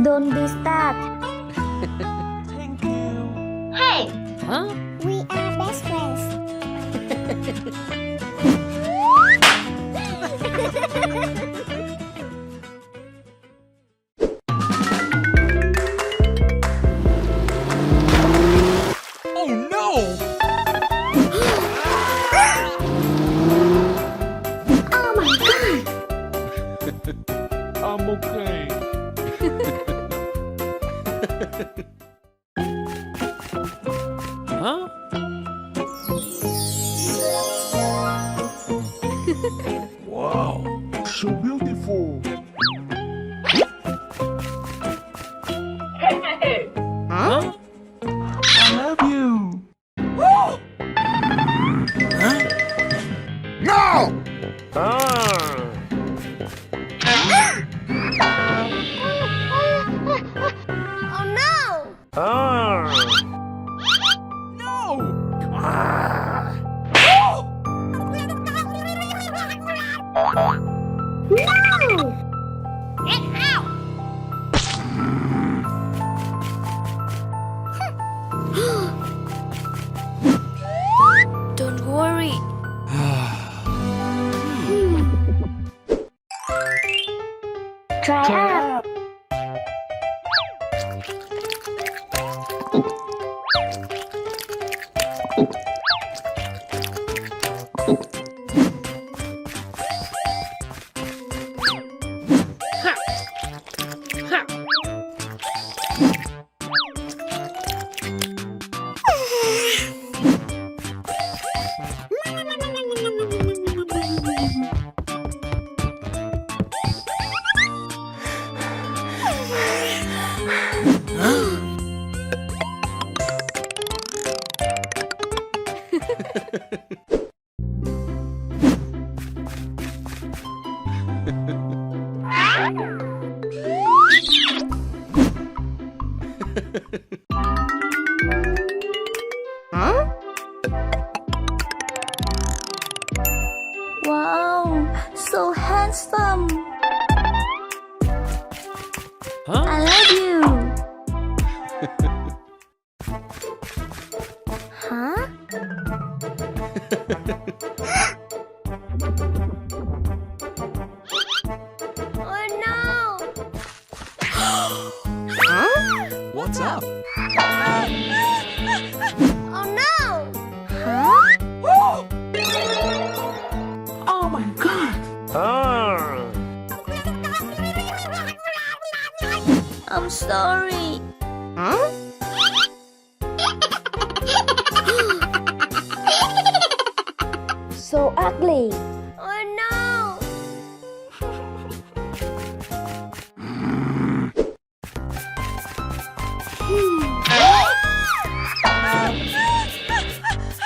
Don't be sad. Thank you. Hey, Huh? we are best friends. Oh no! Oh my god! I'm okay. Huh? Wow, so beautiful. Huh? I love you. Huh? No! Oh no! No! No! Get out! Don't worry. Try up. Huh? Wow, so handsome. Huh? I love you. Huh? Oh no! Huh? What's up? Oh no! Huh? Oh my god! I'm sorry. Huh? So ugly. Oh no!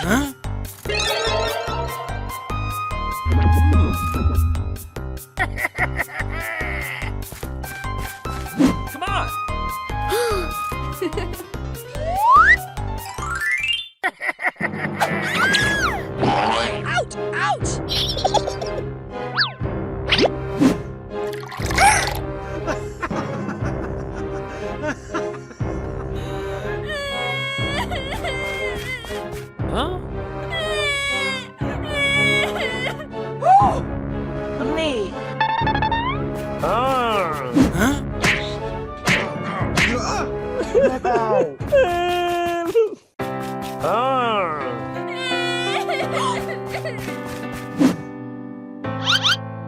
Huh? Come on! Ouch! Ouch! Huh? Me! Huh?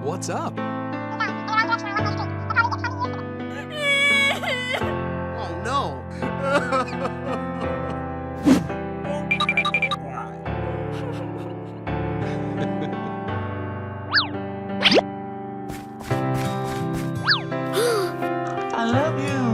What's up? Oh no! I love you.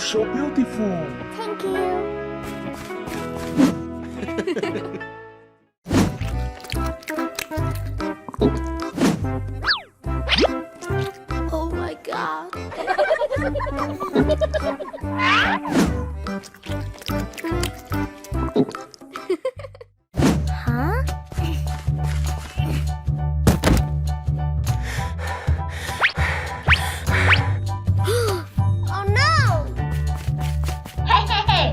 so beautiful. Thank you. Oh my God. Huh? Oh no! Hey!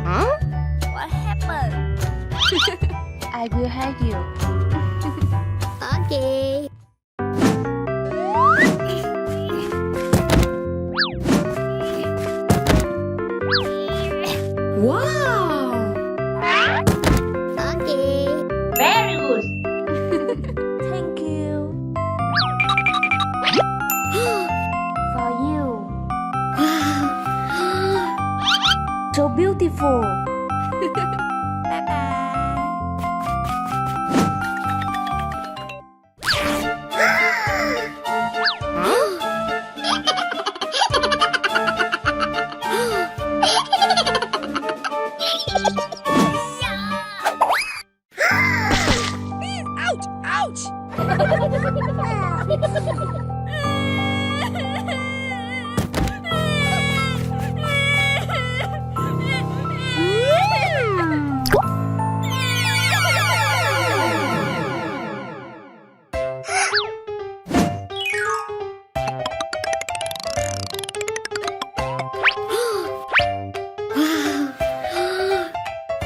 Huh? What happened? I will help you. Okay. Wow! Okay. Very good. Thank you. For you. So beautiful. Bye bye. Ouch! Ouch!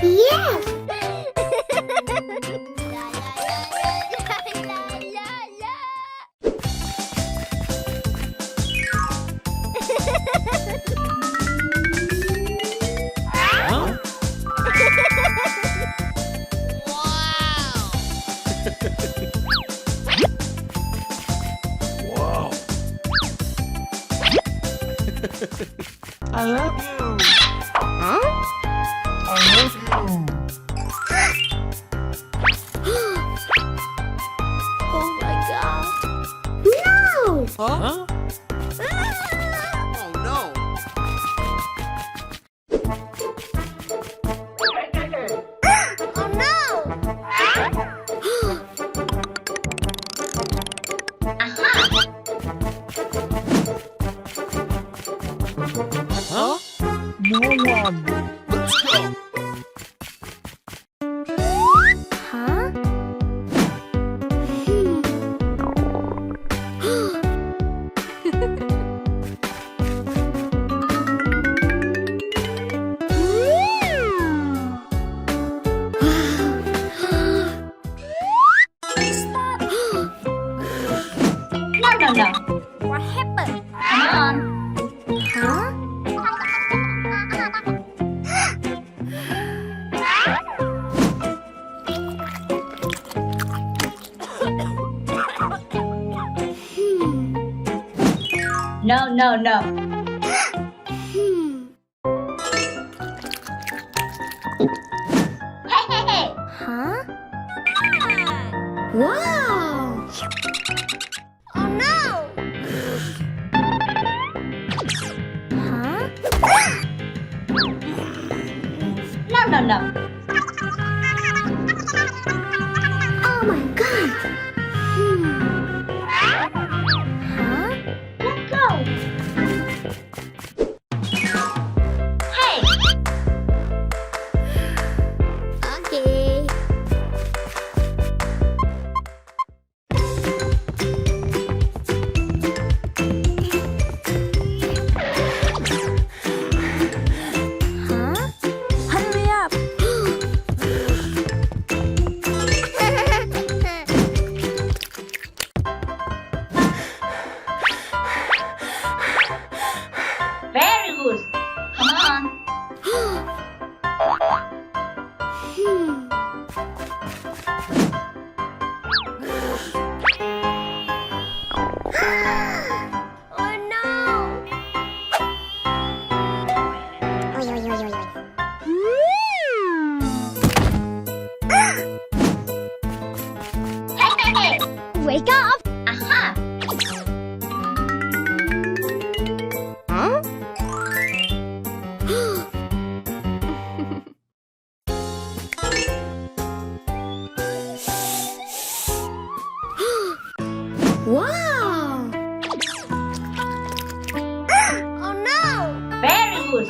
Yes! Huh? Wow! I love you. Huh? I love you. Oh my God. No! Huh? Oh no! Oh no! Huh? No one. Let's go! Huh? No. What happened? Come on. Huh? No. Hey! Huh? Wow! Oh no! Huh? No. Oh my God! Huh? Let's go. Hey! Okay. Huh? Hurry up! Very good. Come on. Oh no! Hey! Wake up! Aha! Huh? Wow! Oh no! Very good.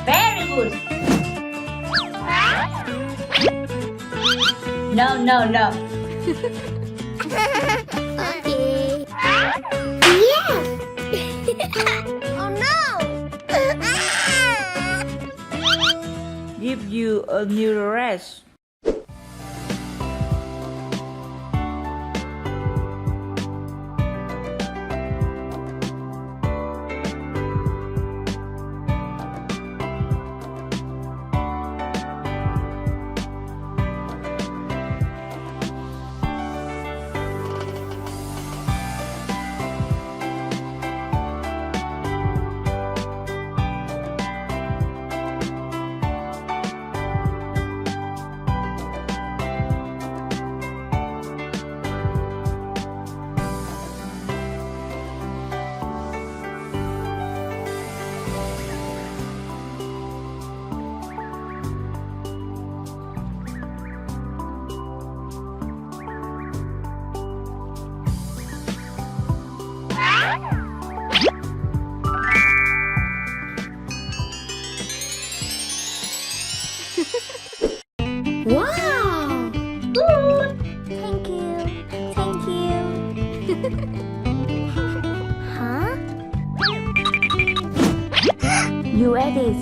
Very good. No, no, no. Okay. Yes! Oh no! Give you a new rest. Wow! Good. Thank you. Thank you. Huh? You ate it.